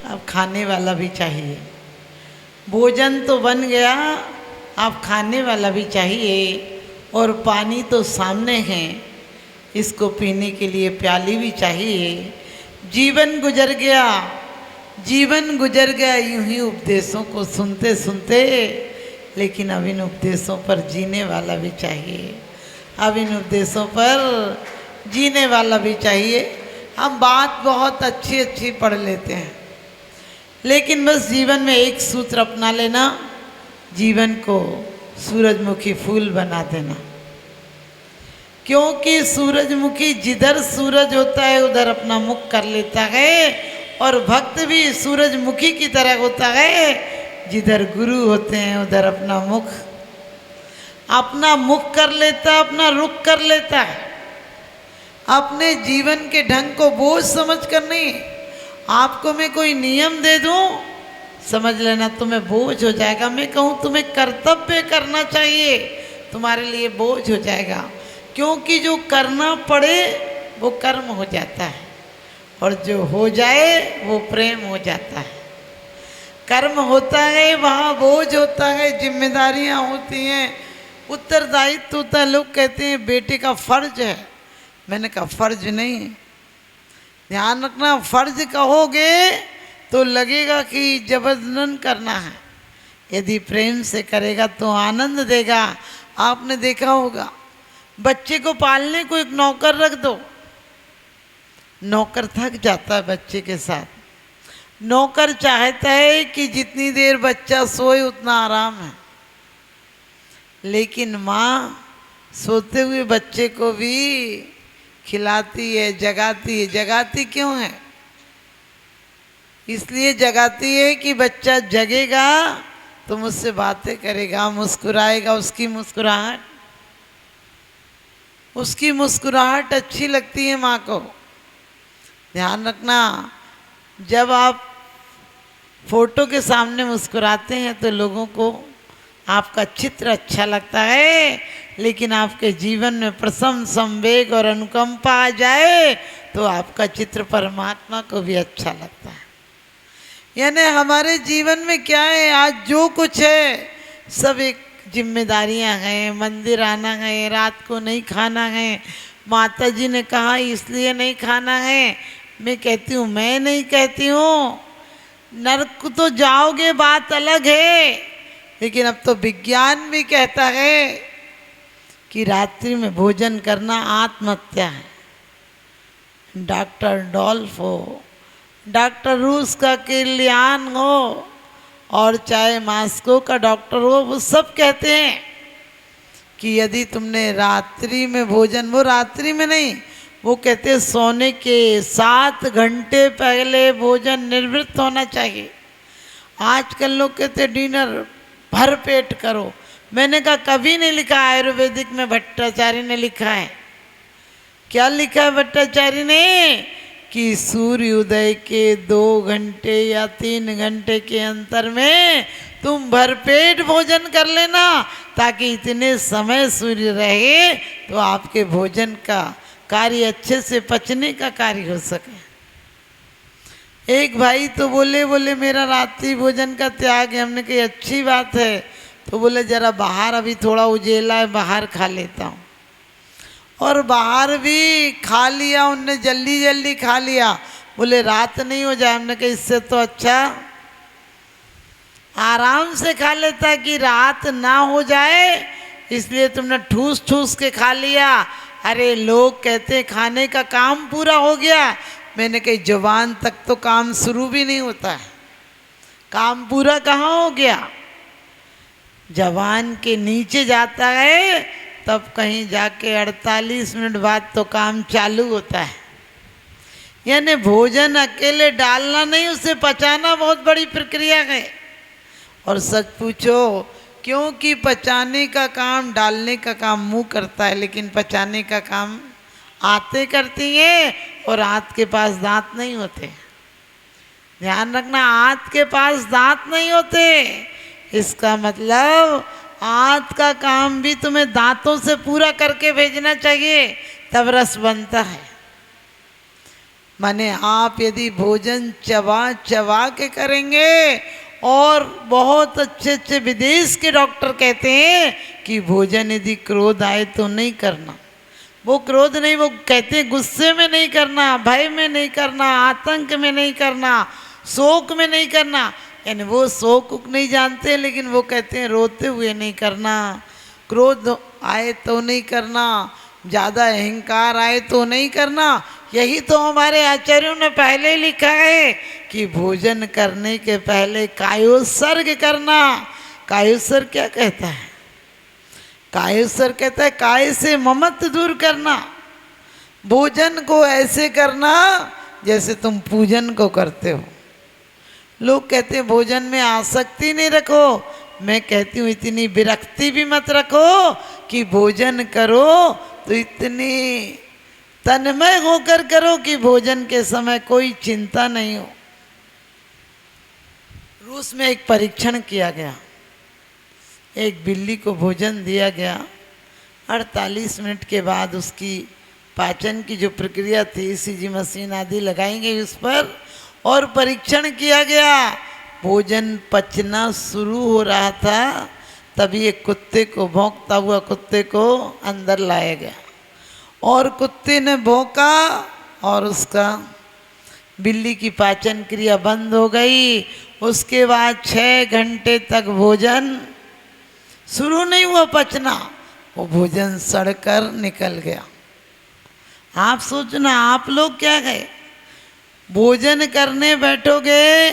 अब खाने वाला भी चाहिए। भोजन तो बन गया, अब खाने वाला भी चाहिए। और पानी तो सामने है, इसको पीने के लिए प्याली भी चाहिए। जीवन गुजर गया, जीवन गुजर गया यूं ही उपदेशों को सुनते सुनते, लेकिन अब इन उपदेशों पर जीने वाला भी चाहिए। अब इन उपदेशों पर जीने वाला भी चाहिए। हम बात बहुत अच्छी अच्छी पढ़ लेते हैं, लेकिन बस जीवन में एक सूत्र अपना लेना, जीवन को सूरजमुखी फूल बना देना। क्योंकि सूरजमुखी जिधर सूरज होता है उधर अपना मुख कर लेता है, और भक्त भी सूरजमुखी की तरह होता है, जिधर गुरु होते हैं उधर अपना मुख कर लेता है, अपना रुख कर लेता है। अपने जीवन के ढंग को बोझ समझ कर नहीं। आपको मैं कोई नियम दे दूं, समझ लेना तुम्हें बोझ हो जाएगा। मैं कहूँ तुम्हें कर्तव्य करना चाहिए, तुम्हारे लिए बोझ हो जाएगा। क्योंकि जो करना पड़े वो कर्म हो जाता है, और जो हो जाए वो प्रेम हो जाता है। कर्म होता है वहाँ बोझ होता है, जिम्मेदारियाँ होती हैं, उत्तरदायित्व होता है। लोग कहते हैं बेटे का फर्ज है, मैंने कहा फर्ज नहीं। ध्यान रखना, फर्ज कहोगे तो लगेगा कि जबरदस्ती करना है। यदि प्रेम से करेगा तो आनंद देगा। आपने देखा होगा, बच्चे को पालने को एक नौकर रख दो, नौकर थक जाता है बच्चे के साथ। नौकर चाहता है कि जितनी देर बच्चा सोए उतना आराम है, लेकिन माँ सोते हुए बच्चे को भी खिलाती है, जगाती है। जगाती क्यों है? इसलिए जगाती है कि बच्चा जगेगा तो मुझसे बातें करेगा, मुस्कुराएगा। उसकी मुस्कुराहट अच्छी लगती है माँ को। ध्यान रखना, जब आप फोटो के सामने मुस्कुराते हैं तो लोगों को आपका चित्र अच्छा लगता है, लेकिन आपके जीवन में प्रसन्न संवेग और अनुकंपा आ जाए तो आपका चित्र परमात्मा को भी अच्छा लगता है। यानी हमारे जीवन में क्या है, आज जो कुछ है सब एक जिम्मेदारियां हैं। मंदिर आना है, रात को नहीं खाना है, माता जी ने कहा इसलिए नहीं खाना है। मैं कहती हूँ, मैं नहीं कहती हूँ, नरक तो जाओगे बात अलग है, लेकिन अब तो विज्ञान भी कहता है कि रात्रि में भोजन करना आत्महत्या है। डॉक्टर डॉल्फ हो, डॉक्टर रूस का किलियान हो, और चाहे मास्को का डॉक्टर हो, वो सब कहते हैं कि यदि तुमने रात्रि में भोजन, वो रात्रि में नहीं, वो कहते हैं सोने के 7 घंटे पहले भोजन निवृत्त होना चाहिए। आजकल लोग कहते डिनर भर पेट करो। मैंने कहा कभी नहीं लिखा, आयुर्वेदिक में भट्टाचार्य ने लिखा है। क्या लिखा है भट्टाचार्य ने? कि सूर्योदय के 2 घंटे या 3 घंटे के अंतर में तुम भरपेट भोजन कर लेना, ताकि इतने समय सूर्य रहे तो आपके भोजन का कार्य अच्छे से पचने का कार्य हो सके। एक भाई तो बोले मेरा रात्रि भोजन का त्याग है। हमने कही अच्छी बात है। तो बोले जरा बाहर अभी थोड़ा उजेला है, बाहर खा लेता हूँ। और बाहर भी खा लिया उनने, जल्दी जल्दी खा लिया। बोले रात नहीं हो जाए। हमने कहा इससे तो अच्छा आराम से खा लेता कि रात ना हो जाए, इसलिए तुमने ठूस ठूस के खा लिया। अरे लोग कहते खाने का काम पूरा हो गया। मैंने कही जुबान तक तो काम शुरू भी नहीं होता है, काम पूरा कहाँ हो गया? जबान के नीचे जाता है तब कहीं जाके 48 मिनट बाद तो काम चालू होता है। यानी भोजन अकेले डालना नहीं, उसे पचाना बहुत बड़ी प्रक्रिया है। और सच पूछो, क्योंकि पचाने का काम, डालने का काम मुंह करता है, लेकिन पचाने का काम आंतें करती हैं, और आंत के पास दांत नहीं होते। ध्यान रखना, आंत के पास दांत नहीं होते। इसका मतलब आंत का काम भी तुम्हें दांतों से पूरा करके भेजना चाहिए, तब रस बनता है। माने आप यदि भोजन चबा चबा के करेंगे, और बहुत अच्छे अच्छे विदेश के डॉक्टर कहते हैं कि भोजन यदि क्रोध आए तो नहीं करना। वो क्रोध नहीं, वो कहते हैं गुस्से में नहीं करना, भय में नहीं करना, आतंक में नहीं करना, शोक में नहीं करना। यानी वो शोक नहीं जानते, लेकिन वो कहते हैं रोते हुए नहीं करना, क्रोध आए तो नहीं करना, ज़्यादा अहंकार आए तो नहीं करना। यही तो हमारे आचार्यों ने पहले लिखा है कि भोजन करने के पहले कायोत्सर्ग करना। कायोत्सर्ग क्या कहता है? कायोत्सर्ग कहता है काय से ममत्व दूर करना। भोजन को ऐसे करना जैसे तुम पूजन को करते हो। लोग कहते हैं भोजन में आसक्ति नहीं रखो, मैं कहती हूँ इतनी विरक्ति भी मत रखो कि भोजन करो तो इतनी तन्मय होकर करो कि भोजन के समय कोई चिंता नहीं हो। रूस में एक परीक्षण किया गया, एक बिल्ली को भोजन दिया गया, 48 मिनट के बाद उसकी पाचन की जो प्रक्रिया थी, ईसीजी मशीन आदि लगाई गई उस पर, और परीक्षण किया गया। भोजन पचना शुरू हो रहा था, तभी एक कुत्ते को, भौंकता हुआ कुत्ते को अंदर लाया गया, और कुत्ते ने भौंका और उसका बिल्ली की पाचन क्रिया बंद हो गई। उसके बाद 6 घंटे तक भोजन शुरू नहीं हुआ पचना, वो भोजन सड़कर निकल गया। आप सोचना, आप लोग क्या गए, भोजन करने बैठोगे,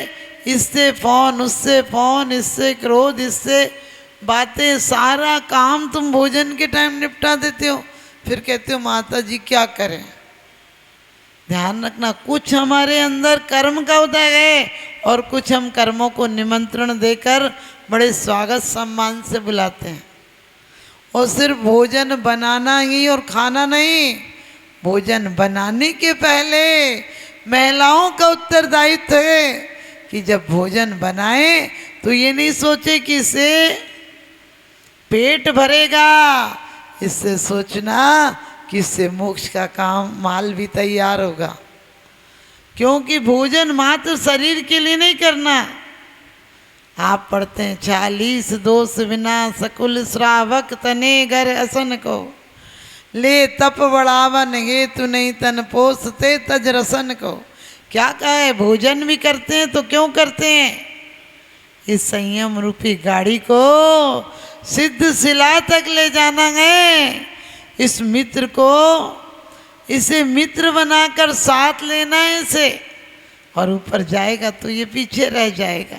इससे फोन, उससे फोन, इससे क्रोध, इससे बातें, सारा काम तुम भोजन के टाइम निपटा देते हो, फिर कहते हो माता जी क्या करें। ध्यान रखना, कुछ हमारे अंदर कर्म का उदय है और कुछ हम कर्मों को निमंत्रण देकर बड़े स्वागत सम्मान से बुलाते हैं। और सिर्फ भोजन बनाना ही और खाना नहीं, भोजन बनाने के पहले महिलाओं का उत्तरदायित्व है कि जब भोजन बनाए तो ये नहीं सोचे कि इससे पेट भरेगा, इससे सोचना कि इससे मोक्ष का काम माल भी तैयार होगा। क्योंकि भोजन मात्र शरीर के लिए नहीं करना। आप पढ़ते हैं 40 दोष विना सकुल श्रावक तने घर असन को, ले तप बढ़ावन हेतु नहीं तन पोसते तज रसन को। क्या कहा है? भोजन भी करते हैं तो क्यों करते हैं? इस संयम रूपी गाड़ी को सिद्ध शिला तक ले जाना है। इस मित्र को, इसे मित्र बनाकर साथ लेना है इसे, और ऊपर जाएगा तो ये पीछे रह जाएगा।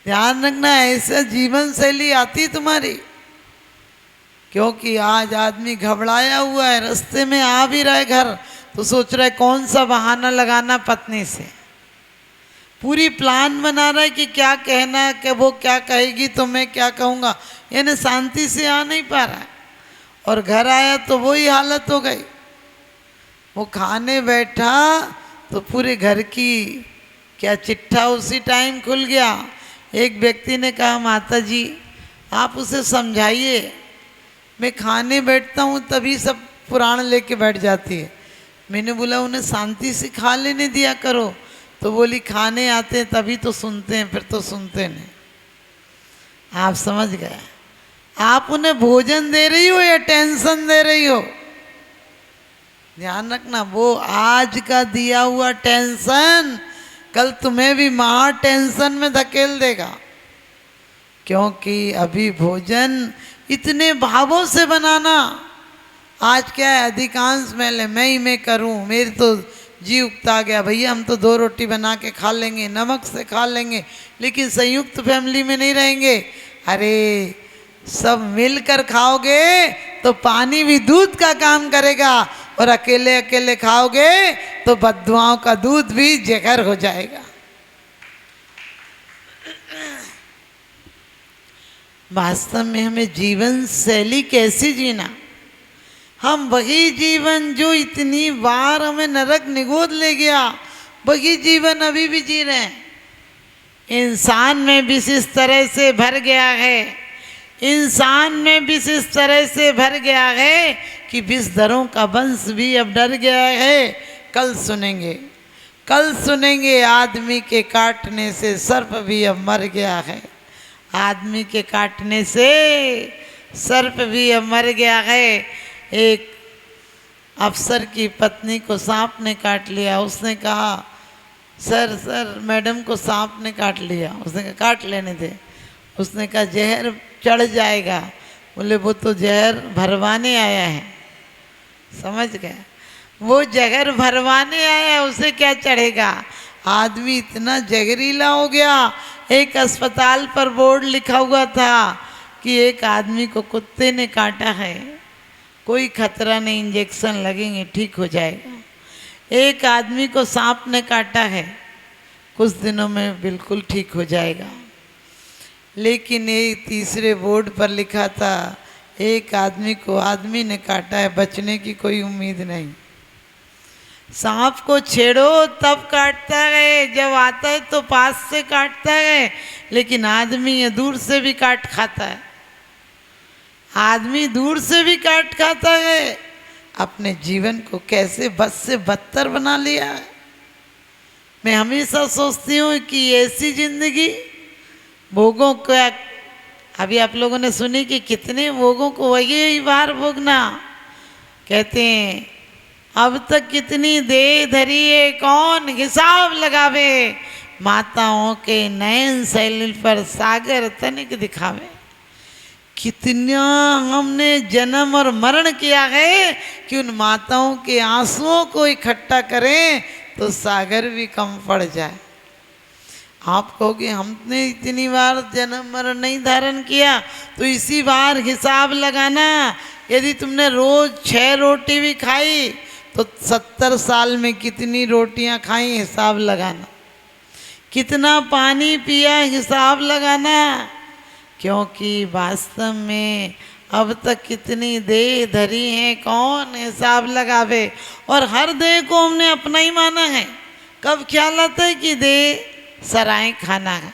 ध्यान रखना, ऐसा जीवन शैली आती तुम्हारी। क्योंकि आज आदमी घबराया हुआ है, रास्ते में आ भी रहा है घर तो सोच रहा है कौन सा बहाना लगाना पत्नी से, पूरी प्लान बना रहा है कि क्या कहना, कि वो क्या कहेगी तो मैं क्या कहूँगा, यानी शांति से आ नहीं पा रहा है। और घर आया तो वही हालत हो गई। वो खाने बैठा तो पूरे घर की क्या चिट्ठा उसी टाइम खुल गया। एक व्यक्ति ने कहा माता जी आप उसे समझाइए, मैं खाने बैठता हूँ तभी सब पुराण लेके बैठ जाती है। मैंने बोला उन्हें शांति से खा लेने दिया करो, तो बोली खाने आते हैं तभी तो सुनते हैं, फिर तो सुनते नहीं। आप समझ गए? आप उन्हें भोजन दे रही हो या टेंशन दे रही हो? ध्यान रखना, वो आज का दिया हुआ टेंशन कल तुम्हें भी महा टेंशन में धकेल देगा। क्योंकि अभी भोजन इतने भावों से बनाना, आज क्या है अधिकांश मैले मैं करूं, मेरी तो जी उगता गया, भैया हम तो 2 रोटी बना के खा लेंगे, नमक से खा लेंगे, लेकिन संयुक्त फैमिली में नहीं रहेंगे। अरे सब मिलकर खाओगे तो पानी भी दूध का काम करेगा, और अकेले अकेले खाओगे तो बद्दुआओं का दूध भी जहर हो जाएगा। वास्तव में हमें जीवन शैली कैसी जीना, हम वही जीवन जो इतनी बार हमें नरक निगोद ले गया, वही जीवन अभी भी जी रहे हैं। इंसान में विष इस तरह से भर गया है, इंसान में विष इस तरह से भर गया है कि विषधरों का वंश भी अब डर गया है। कल सुनेंगे, कल सुनेंगे। आदमी के काटने से सर्प भी अब मर गया है, आदमी के काटने से सर्प भी अब मर गया है। एक अफसर की पत्नी को सांप ने काट लिया। उसने कहा सर सर मैडम को सांप ने काट लिया। उसने कहा काट लेने दे। उसने कहा जहर चढ़ जाएगा। बोले वो तो जहर भरवाने आया है। समझ गए, वो जहर भरवाने आया है, उसे क्या चढ़ेगा। आदमी इतना जहरीला हो गया। एक अस्पताल पर बोर्ड लिखा हुआ था कि एक आदमी को कुत्ते ने काटा है, कोई खतरा नहीं, इंजेक्शन लगेंगे ठीक हो जाएगा। एक आदमी को सांप ने काटा है, कुछ दिनों में बिल्कुल ठीक हो जाएगा। लेकिन ये तीसरे बोर्ड पर लिखा था एक आदमी को आदमी ने काटा है, बचने की कोई उम्मीद नहीं। सांप को छेड़ो तब काटता है, जब आता है तो पास से काटता है, लेकिन आदमी ये दूर से भी काट खाता है। आदमी दूर से भी काट खाता है। अपने जीवन को कैसे बद से बदतर बना लिया है। मैं हमेशा सोचती हूँ कि ऐसी जिंदगी भोगों का, अभी आप लोगों ने सुनी कि कितने भोगों को वही बार भोगना। कहते हैं अब तक कितनी दे धरी है, कौन हिसाब लगावे, माताओं के नयन शैल पर सागर तनिक दिखावे। कितना हमने जन्म और मरण किया है कि उन माताओं के आंसुओं को इकट्ठा करें तो सागर भी कम पड़ जाए। आप कहोगे हमने इतनी बार जन्म मरण नहीं धारण किया, तो इसी बार हिसाब लगाना। यदि तुमने रोज 6 रोटी भी खाई तो 70 साल में कितनी रोटियां खाई हिसाब लगाना। कितना पानी पिया हिसाब लगाना। क्योंकि वास्तव में अब तक कितनी देह धरी है, कौन हिसाब लगावे। और हर देह को हमने अपना ही माना है। कब ख्याल आता है कि देह सराय खाना है।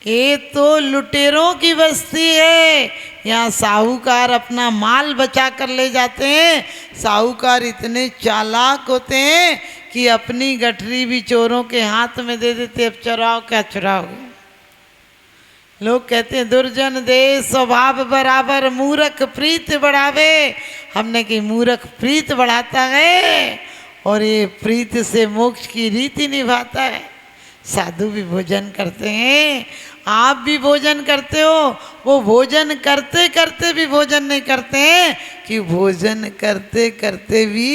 ये तो लुटेरों की बस्ती है। यहाँ साहूकार अपना माल बचा कर ले जाते हैं। साहूकार इतने चालाक होते हैं कि अपनी गठरी भी चोरों के हाथ में दे देते। अब चुराओ क्या चुराओगे। लोग कहते हैं दुर्जन दे स्वभाव बराबर, मूर्ख प्रीत बढ़ावे। हमने कि मूर्ख प्रीत बढ़ाता है और ये प्रीत से मोक्ष की रीति निभाता है। साधु भी भोजन करते हैं, आप भी भोजन करते हो। वो भोजन करते करते भी भोजन नहीं करते हैं कि भोजन करते करते भी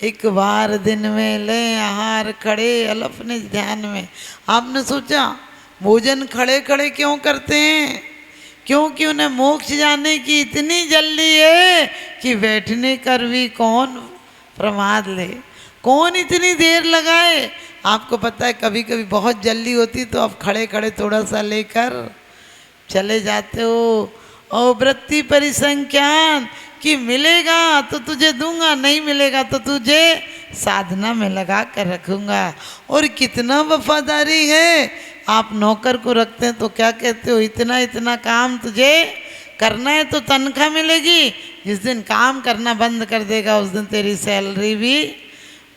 एक बार दिन में ले आहार खड़े अलपने ध्यान में। आपने सोचा भोजन खड़े खड़े क्यों करते हैं? क्योंकि उन्हें मोक्ष जाने की इतनी जल्दी है कि बैठने कर भी कौन प्रमाद ले, कौन इतनी देर लगाए। आपको पता है कभी कभी बहुत जल्दी होती तो आप खड़े खड़े थोड़ा सा लेकर चले जाते हो। और वृत्ति परिसंख्यान कि मिलेगा तो तुझे दूंगा, नहीं मिलेगा तो तुझे साधना में लगा कर रखूंगा। और कितना वफादारी है। आप नौकर को रखते हैं तो क्या कहते हो, इतना इतना काम तुझे करना है तो तनख्वाह मिलेगी। जिस दिन काम करना बंद कर देगा उस दिन तेरी सैलरी भी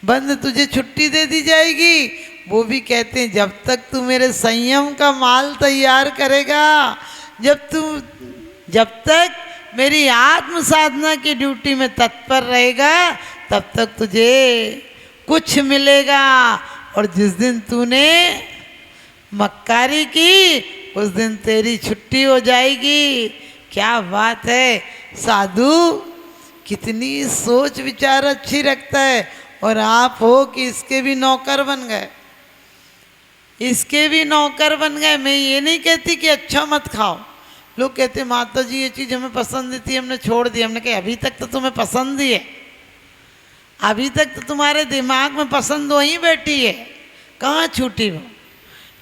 बंद, तुझे छुट्टी दे दी जाएगी। वो भी कहते हैं जब तक तू मेरे संयम का माल तैयार करेगा, जब तक मेरी आत्म साधना की ड्यूटी में तत्पर रहेगा, तब तक तुझे कुछ मिलेगा। और जिस दिन तूने मक्कारी की उस दिन तेरी छुट्टी हो जाएगी। क्या बात है। साधु कितनी सोच विचार अच्छी रखता है। और आप हो कि इसके भी नौकर बन गए, इसके भी नौकर बन गए। मैं ये नहीं कहती कि अच्छा मत खाओ। लोग कहते माता जी ये चीज़ हमें पसंद थी हमने छोड़ दी। हमने कहा अभी तक तो तुम्हें पसंद ही है, अभी तक तो तुम्हारे दिमाग में पसंद वहीं बैठी है, कहाँ छूटी वो।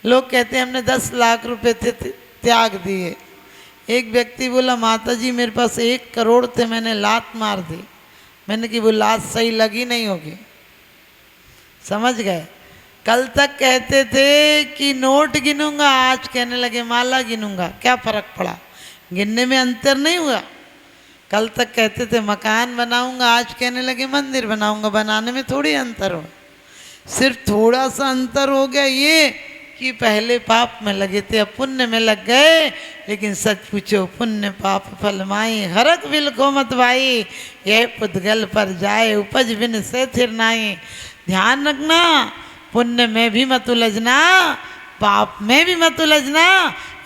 लोग कहते हैं हमने 10 लाख रुपए त्याग दिए। एक व्यक्ति बोला माता जी मेरे पास 1 करोड़ थे, मैंने लात मार दी। मैंने कि वो लात सही लगी नहीं होगी। समझ गए। कल तक कहते थे कि नोट गिनूंगा, आज कहने लगे माला गिनूंगा। क्या फर्क पड़ा, गिनने में अंतर नहीं हुआ। कल तक कहते थे मकान बनाऊंगा, आज कहने लगे मंदिर बनाऊंगा। बनाने में थोड़ी अंतर हो, सिर्फ थोड़ा सा अंतर हो गया ये कि पहले पाप में लगे थे, अब पुण्य में लग गए। लेकिन सच पूछो, पुण्य पाप फल माई, हरक बिल को मत भाई, यह पुद्गल पर जाए उपज बिन से थिर नाई। ध्यान रखना, पुण्य में भी मत उलझना, पाप में भी मत उलझना।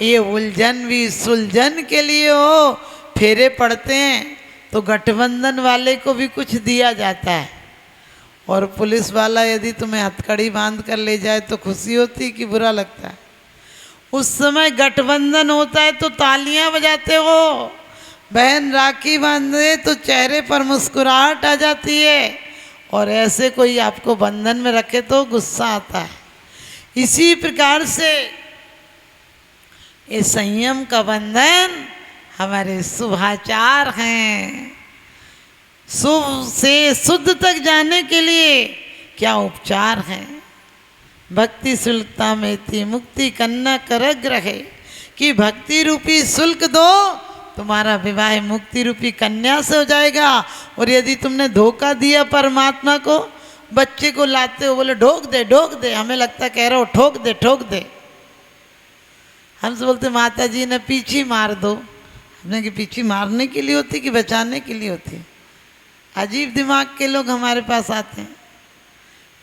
ये उलझन भी सुलझन के लिए हो। फेरे पड़ते हैं तो गठबंधन वाले को भी कुछ दिया जाता है, और पुलिस वाला यदि तुम्हें हथकड़ी बांध कर ले जाए तो खुशी होती कि बुरा लगता है? उस समय गठबंधन होता है तो तालियां बजाते हो, बहन राखी बांधे तो चेहरे पर मुस्कुराहट आ जाती है, और ऐसे कोई आपको बंधन में रखे तो गुस्सा आता है। इसी प्रकार से ये संयम का बंधन हमारे शुभाचार हैं। शुभ से शुद्ध तक जाने के लिए क्या उपचार हैं? भक्ति शुल्कता में थी मुक्ति कन्ना करग रहे, कि भक्ति रूपी शुल्क दो, तुम्हारा विवाह मुक्ति रूपी कन्या से हो जाएगा। और यदि तुमने धोखा दिया परमात्मा को, बच्चे को लाते हो, बोले ढोक दे, हमें लगता कह रहा हो ठोक दे। हमसे बोलते माता जी ने पीछी मार दो। हमने कि पीछी मारने के लिए होती कि बचाने के लिए होती? अजीब दिमाग के लोग हमारे पास आते हैं।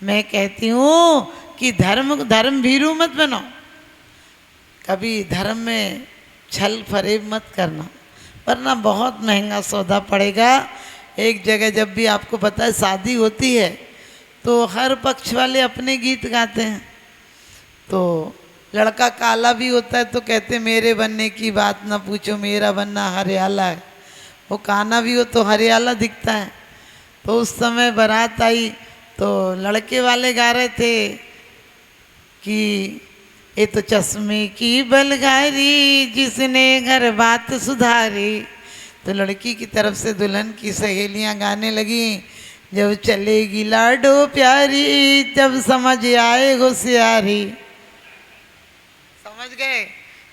मैं कहती हूँ कि धर्म भीरू मत बनो, कभी धर्म में छल फरेब मत करना, वरना बहुत महंगा सौदा पड़ेगा। एक जगह जब भी आपको पता है शादी होती है तो हर पक्ष वाले अपने गीत गाते हैं। तो लड़का काला भी होता है तो कहते मेरे बनने की बात ना पूछो, मेरा बनना हरियाला है। वो काना भी हो तो हरियाला दिखता है। तो उस समय बारात आई तो लड़के वाले गा रहे थे कि ये तो चश्मे की बलगारी, जिसने घर बात सुधारी। तो लड़की की तरफ से दुल्हन की सहेलियां गाने लगी, जब चलेगी लाडो प्यारी, तब समझ आए होशियारी। समझ गए?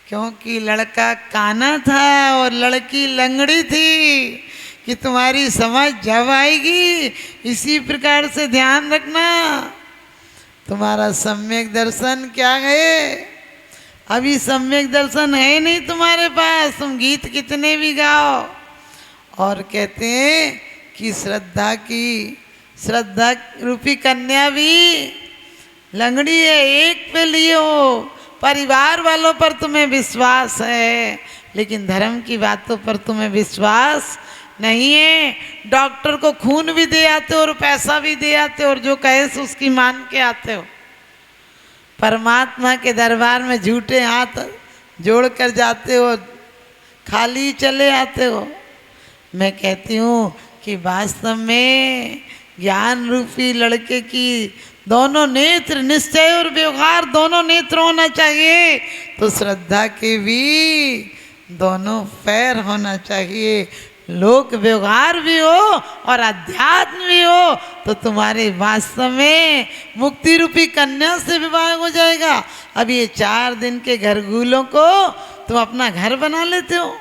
क्योंकि लड़का काना था और लड़की लंगड़ी थी, कि तुम्हारी समझ जब आएगी। इसी प्रकार से ध्यान रखना, तुम्हारा सम्यक दर्शन क्या है? अभी सम्यक दर्शन है नहीं तुम्हारे पास, तुम गीत कितने भी गाओ। और कहते हैं कि श्रद्धा रूपी कन्या भी लंगड़ी है, एक पे लिए हो। परिवार वालों पर तुम्हें विश्वास है, लेकिन धर्म की बातों पर तुम्हें विश्वास नहीं है। डॉक्टर को खून भी दे आते हो और पैसा भी दे आते हो, और जो कहे सो उसकी मान के आते हो। परमात्मा के दरबार में झूठे हाथ जोड़ कर जाते हो, खाली चले आते हो। मैं कहती हूँ कि वास्तव में ज्ञान रूपी लड़के की दोनों नेत्र, निश्चय और व्यवहार दोनों नेत्र होना चाहिए, तो श्रद्धा के भी दोनों पैर होना चाहिए। लोक व्यवहार भी हो और अध्यात्म भी हो, तो तुम्हारे वास्तव में मुक्ति रूपी कन्या से विवाह हो जाएगा। अब ये 4 दिन के घरगुलों को तुम अपना घर बना लेते हो।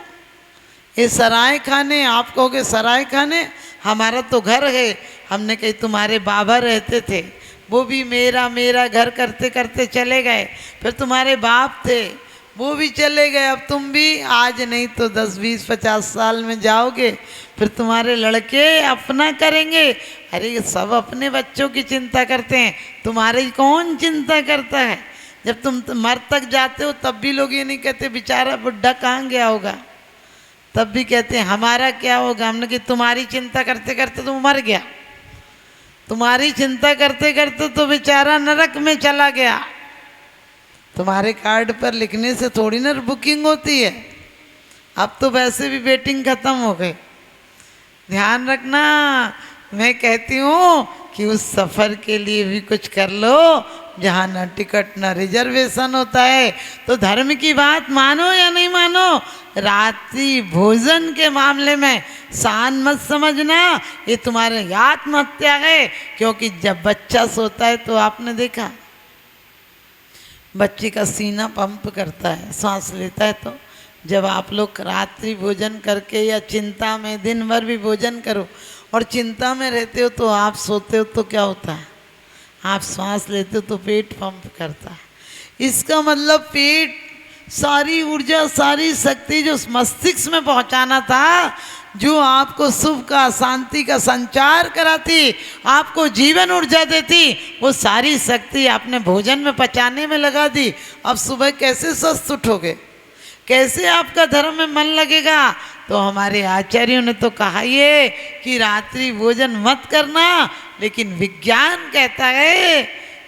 ये सराय खाने, आप कहोगे सराय खाने, हमारा तो घर है। हमने कही तुम्हारे बाबा रहते थे, वो भी मेरा घर करते करते चले गए। फिर तुम्हारे बाप थे, वो भी चले गए। अब तुम भी आज नहीं तो 10, 20, 50 साल में जाओगे, फिर तुम्हारे लड़के अपना करेंगे। अरे सब अपने बच्चों की चिंता करते हैं, तुम्हारी कौन चिंता करता है? जब तुम मर तक जाते हो तब भी लोग ये नहीं कहते बेचारा बुढ़ा कहाँ गया होगा, तब भी कहते हैं हमारा क्या होगा। हमने कि तुम्हारी चिंता करते करते तुम मर गया, तुम्हारी चिंता करते करते तो बेचारा नरक में चला गया। तुम्हारे कार्ड पर लिखने से थोड़ी ना बुकिंग होती है, अब तो वैसे भी वेटिंग खत्म हो गई। ध्यान रखना, मैं कहती हूँ कि उस सफ़र के लिए भी कुछ कर लो जहाँ ना टिकट ना रिजर्वेशन होता है। तो धर्म की बात मानो या नहीं मानो, रात्रि भोजन के मामले में शान मत समझना, ये तुम्हारे आत्महत्या है। क्योंकि जब बच्चा सोता है तो आपने देखा बच्चे का सीना पंप करता है, सांस लेता है तो जब आप लोग रात्रि भोजन करके या चिंता में दिन भर भी भोजन करो और चिंता में रहते हो तो आप सोते हो तो क्या होता है, आप श्वास लेते हो तो पेट पंप करता है। इसका मतलब पेट सारी ऊर्जा सारी शक्ति जो मस्तिष्क में पहुंचाना था, जो आपको सुख का शांति का संचार कराती, आपको जीवन ऊर्जा देती, वो सारी शक्ति आपने भोजन में पचाने में लगा दी। अब सुबह कैसे स्वस्थ उठोगे, कैसे आपका धर्म में मन लगेगा? तो हमारे आचार्यों ने तो कहा ये कि रात्रि भोजन मत करना, लेकिन विज्ञान कहता है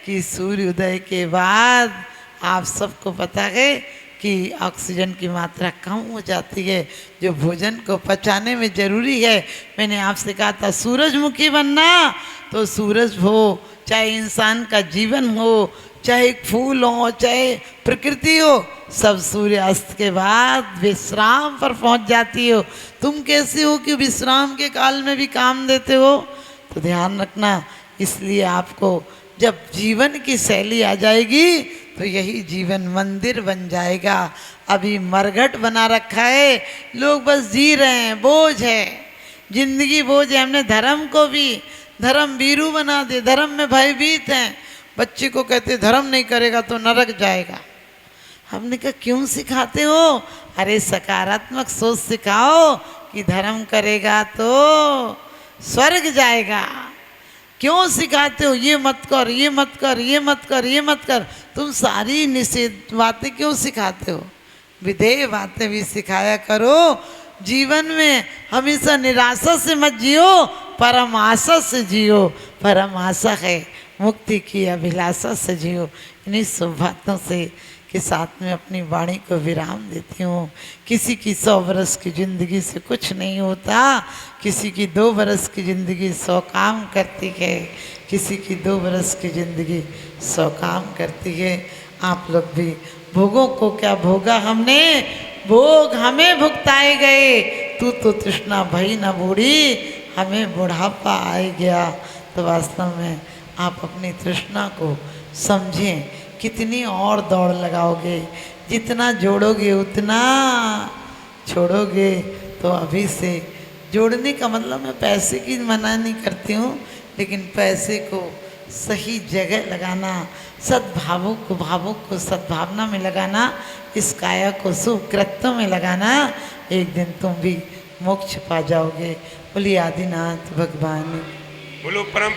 कि सूर्योदय के बाद आप सबको पता है कि ऑक्सीजन की मात्रा कम हो जाती है, जो भोजन को पचाने में ज़रूरी है। मैंने आपसे कहा था सूरजमुखी बनना, तो सूरज हो, चाहे इंसान का जीवन हो, चाहे फूल हो, चाहे प्रकृति हो, सब सूर्यास्त के बाद विश्राम पर पहुंच जाती हो। तुम कैसे हो कि विश्राम के काल में भी काम देते हो? तो ध्यान रखना, इसलिए आपको जब जीवन की शैली आ जाएगी तो यही जीवन मंदिर बन जाएगा। अभी मरघट बना रखा है, लोग बस जी रहे हैं, बोझ है, जिंदगी बोझ है। हमने धर्म को भी धर्म बीरू बना दे, धर्म में भयभीत हैं। बच्चे को कहते धर्म नहीं करेगा तो नरक जाएगा। हमने कहा क्यों सिखाते हो? अरे सकारात्मक सोच सिखाओ कि धर्म करेगा तो स्वर्ग जाएगा। क्यों सिखाते हो ये मत कर, ये मत कर, ये मत कर, ये मत कर? तुम सारी निषेध बातें क्यों सिखाते हो? विधेय बातें भी सिखाया करो। जीवन में हमेशा निराशा से मत जियो, परम आशा से जियो। परम आशा है मुक्ति की अभिलाषा से जियो। इन्हीं सब बातों से के साथ में अपनी वाणी को विराम देती हूँ। किसी की 100 बरस की ज़िंदगी से कुछ नहीं होता, किसी की 2 बरस की ज़िंदगी 100 काम करती है, किसी की 2 बरस की ज़िंदगी 100 काम करती है। आप लोग भी भोगों को क्या भोगा हमने, भोग हमें भुगताए गए। तू तो तृष्णा भई न बूढ़ी, हमें बुढ़ापा आ गया। तो वास्तव में आप अपनी तृष्णा को समझें। कितनी और दौड़ लगाओगे, जितना जोड़ोगे उतना छोड़ोगे। तो अभी से जोड़ने का मतलब मैं पैसे की मना नहीं करती हूँ, लेकिन पैसे को सही जगह लगाना, भावों को सद्भावना में लगाना, इस काया को शुभ कृत्यों में लगाना। एक दिन तुम भी मोक्ष पा जाओगे। बोलिए आदिनाथ भगवान। बोलो परम